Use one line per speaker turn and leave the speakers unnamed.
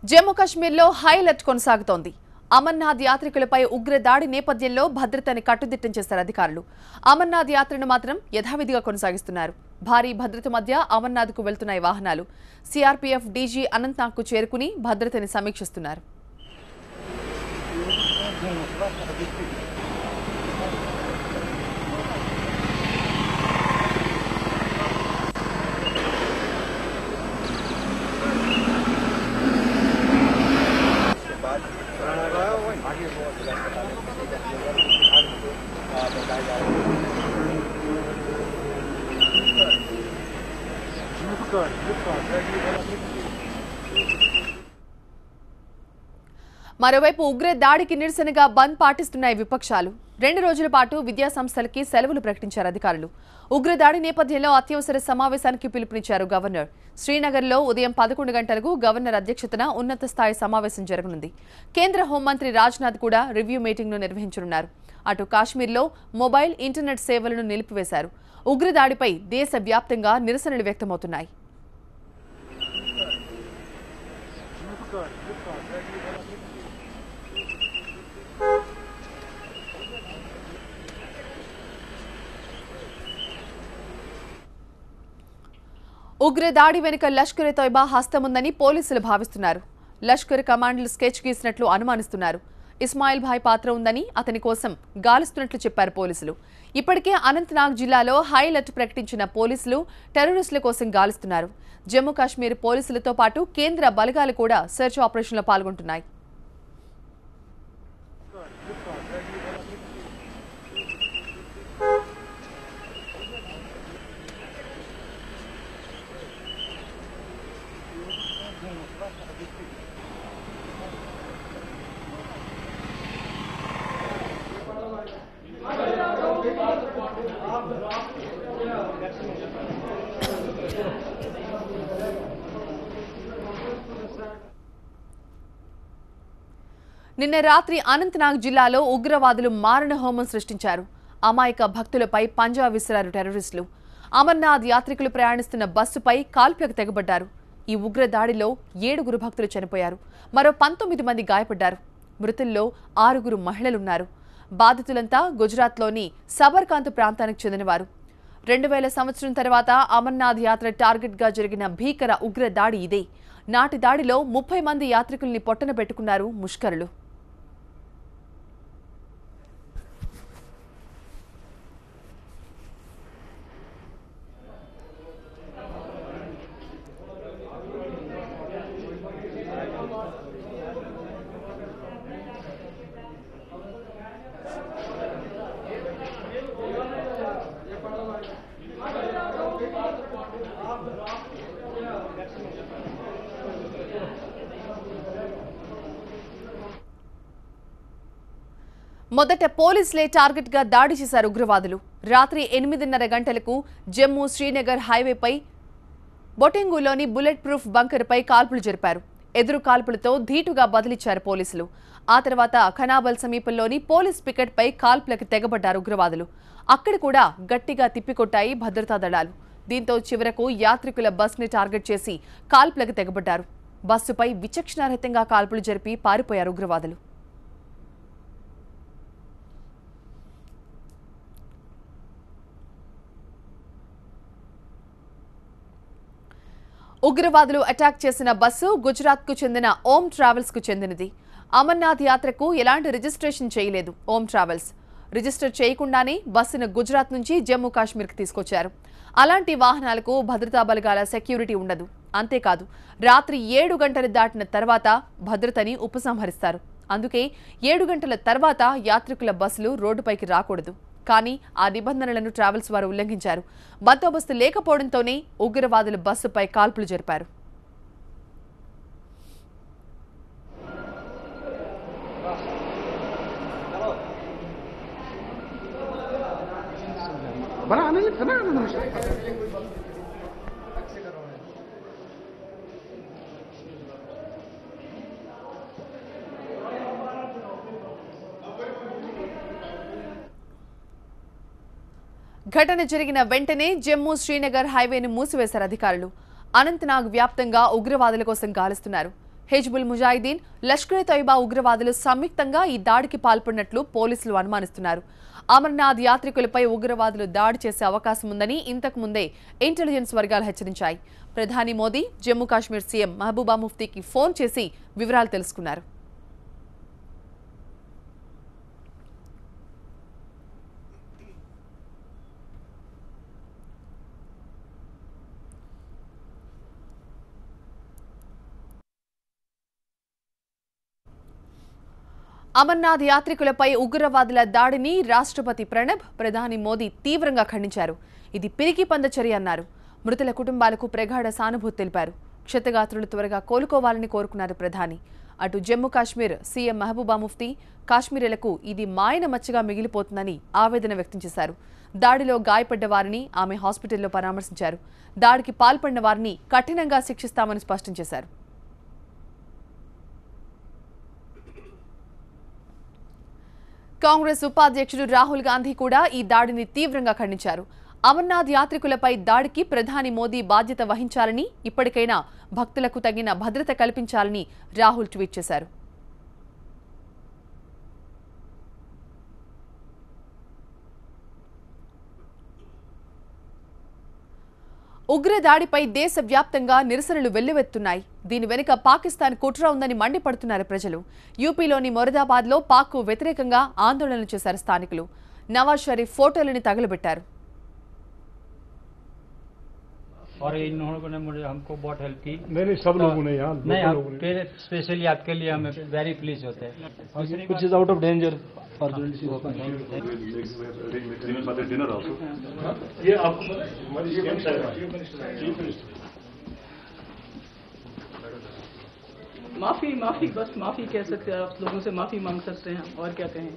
జమ్మూ కాశ్మీర్లో high alert కొనసాగుతోంది. అమర్నాథ్ యాత్రికులపై ఉగ్ర దాడి నేపథ్యంలో భద్రతని కట్టుదిట్టం చేశారు అధికారులు. అమర్నాథ్ యాత్రను మాత్రం యథావిధిగా కొనసాగిస్తున్నారు. భారీ భద్రత మధ్య అమర్నాథ్కు వెళ్తున్నాయి వాహనాలు. సిఆర్పీఎఫ్ డీజీ అనంతనాగ్కు చేరుకుని భద్రతని సమీక్షిస్తున్నారు. మరోవైపు ఉగ్ర దాడికి నిరసనగా బంద్ పాటిస్తున్నాయి విపక్షాలు. 2 రోజుల పాటు విద్యాసంస్థలకి సెలవులు ప్రకటించారు అధికారులు. ఉగ్ర దాడి నేపథ్యంలో అత్యవసర సమావేశానికి పిలుపునిచ్చారు గవర్నర్. శ్రీనగర్లో ఉదయం 11 గంటలకు గవర్నర్ అధ్యక్షతన ఉన్నత స్థాయి సమావేశం జరగనుంది. కేంద్ర హోంమంత్రి రాజ్నాథ్ కూడా రివ్యూ మీటింగ్ను నిర్వహించనున్నారు. అటు కాశ్మీర్లో మొబైల్, ఇంటర్నెట్ సేవలను నిలిపివేశారు. ఉగ్రదాడిపై దేశవ్యాప్తంగా నిరసనలు వ్యక్తమవుతున్నాయి. ఉగ్ర దాడి వెనుక లష్కర్ తోయిబా హస్తముందని పోలీసులు భావిస్తున్నారు. లష్కర్ కమాండర్లు స్కెచ్ గీసినట్లు అనుమానిస్తున్నారు. ఇస్మాయిల్ భాయ్ పాత్ర ఉందని అతని కోసం గాలిస్తున్నట్లు చెప్పారు పోలీసులు. ఇప్పటికే అనంతనాగ్ జిల్లాలో హై అలర్ట్ ప్రకటించిన పోలీసులు టెర్రరిస్టుల కోసం గాలిస్తున్నారు. జమ్మూ కాశ్మీర్ పోలీసులతో పాటు కేంద్ర బలగాలు కూడా సెర్చ్ ఆపరేషన్లో పాల్గొంటున్నాయి. నిన్న రాత్రి అనంతనాగ్ జిల్లాలో ఉగ్రవాదులు మారణ హోమం సృష్టించారు. అమాయక భక్తులపై పంజా విసిరారు టెర్రరిస్టులు. అమర్నాథ్ యాత్రికులు ప్రయాణిస్తున్న బస్సుపై కాల్పులకు తెగబడ్డారు. ఈ ఉగ్ర దాడిలో 7 భక్తులు చనిపోయారు. మరో 19 మంది గాయపడ్డారు. మృతుల్లో 6 మహిళలున్నారు. బాధితులంతా గుజరాత్లోని సబర్కాంత్ ప్రాంతానికి చెందినవారు. 2000 సంవత్సరం తర్వాత అమర్నాథ్ యాత్ర టార్గెట్గా జరిగిన భీకర ఉగ్ర దాడి ఇదే. నాటి దాడిలో 30 మంది యాత్రికుల్ని పొట్టన పెట్టుకున్నారు ముష్కరులు. మొదట పోలీసులే టార్గెట్ గా దాడి చేశారు ఉగ్రవాదులు. రాత్రి 8:30 గంటలకు జమ్మూ శ్రీనగర్ హైవేపై బొటెంగులోని బుల్లెట్ ప్రూఫ్ బంకర్పై కాల్పులు జరిపారు. ఎదురు కాల్పులతో ధీటుగా బదిలిచ్చారు పోలీసులు. ఆ తర్వాత ఖనాబల్ సమీపంలోని పోలీస్ పికెట్పై కాల్పులకు తెగబడ్డారు ఉగ్రవాదులు. అక్కడ కూడా గట్టిగా తిప్పికొట్టాయి భద్రతా దళాలు. దీంతో చివరకు యాత్రికుల బస్ని టార్గెట్ చేసి కాల్పులకు తెగబడ్డారు. బస్సుపై విచక్షణారహితంగా కాల్పులు జరిపి పారిపోయారు ఉగ్రవాదులు. ఉగ్రవాదులు అటాక్ చేసిన బస్సు గుజరాత్కు చెందిన ఓం ట్రావెల్స్ కు చెందినది. అమర్నాథ్ యాత్రకు ఎలాంటి రిజిస్ట్రేషన్ చేయలేదు ఓం ట్రావెల్స్. రిజిస్టర్ చేయకుండానే బస్సును గుజరాత్ నుంచి జమ్మూ కాశ్మీర్కి తీసుకొచ్చారు. అలాంటి వాహనాలకు భద్రతా బలగాల సెక్యూరిటీ ఉండదు. అంతేకాదు, రాత్రి 7 గంటలు దాటిన తర్వాత భద్రతని ఉపసంహరిస్తారు. అందుకే 7 గంటల తర్వాత యాత్రికుల బస్సులు రోడ్డుపైకి రాకూడదు. కానీ ఆ నిబంధనలను ట్రావెల్స్ వారు ఉల్లంఘించారు. బందోబస్తు లేకపోవడంతోనే ఉగ్రవాదులు బస్సుపై కాల్పులు జరిపారు. ఘటన జరిగిన వెంటనే జమ్మూ శ్రీనగర్ హైవేను మూసివేశారు అధికారులు. అనంతనాగ్ వ్యాప్తంగా ఉగ్రవాదుల కోసం గాలిస్తున్నారు. హిజ్బుల్ ముజాహిదీన్, లష్కరే తోయిబా ఉగ్రవాదులు సంయుక్తంగా ఈ దాడికి పాల్పడినట్లు పోలీసులు అనుమానిస్తున్నారు. అమర్నాథ్ యాత్రికులపై ఉగ్రవాదులు దాడి చేసే అవకాశం ఉందని ఇంతకు ముందే ఇంటెలిజెన్స్ వర్గాలు హెచ్చరించాయి. ప్రధాని మోదీ జమ్మూ కాశ్మీర్ సీఎం మహబూబా ముఫ్తీకి ఫోన్ చేసి వివరాలు తెలుసుకున్నారు. అమర్నాథ్ యాత్రికులపై ఉగ్రవాదుల దాడిని రాష్ట్రపతి ప్రణబ్, ప్రధాని మోదీ తీవ్రంగా ఖండించారు. ఇది పిరికి పంద చర్య అన్నారు. మృతుల కుటుంబాలకు ప్రగాఢ సానుభూతి తెలిపారు. క్షతగాత్రులు త్వరగా కోలుకోవాలని కోరుకున్నారు ప్రధాని. అటు జమ్మూ కాశ్మీర్ సీఎం మహబూబా ముఫ్తీ కాశ్మీరీలకు ఇది మాయన మచ్చగా మిగిలిపోతుందని ఆవేదన వ్యక్తం చేశారు. దాడిలో గాయపడ్డ వారిని ఆమె హాస్పిటల్లో పరామర్శించారు. దాడికి పాల్పడిన వారిని కఠినంగా శిక్షిస్తామని స్పష్టం చేశారు. కాంగ్రెస్ ఉపాధ్యక్షుడు రాహుల్ గాంధీ కూడా ఈ దాడిని తీవ్రంగా ఖండించారు. అమర్నాథ్ యాత్రికులపై దాడికి ప్రధాని మోదీ బాధ్యత వహించాలని, ఇప్పటికైనా భక్తులకు తగిన భద్రత కల్పించాలని రాహుల్ ట్వీట్ చేశారు. ఉగ్రదాడిపై దేశవ్యాప్తంగా నిరసనలు వెల్లువెత్తున్నాయి. దీని వెనుక పాకిస్తాన్ కుట్ర ఉందని మండిపడుతున్నారు ప్రజలు. యూపీలోని మొరదాబాద్లో పాక్కు వ్యతిరేకంగా ఆందోళనలు చేశారు స్థానికులు. నవాజ్ షరీఫ్ ఫోటోలను తగలబెట్టారు.
और इन्होंने मुझे हमको बहुत हेल्प की।
नहीं सब लोगों ने यहाँ
नहीं स्पेशली आपके लिए हमें वेरी प्लीज होते हैं।
कुछ is out of danger for
dinner also.
ये आप
माफी बस माफी कह सकते हैं, आप लोगों से माफी मांग सकते हैं और क्या कहें।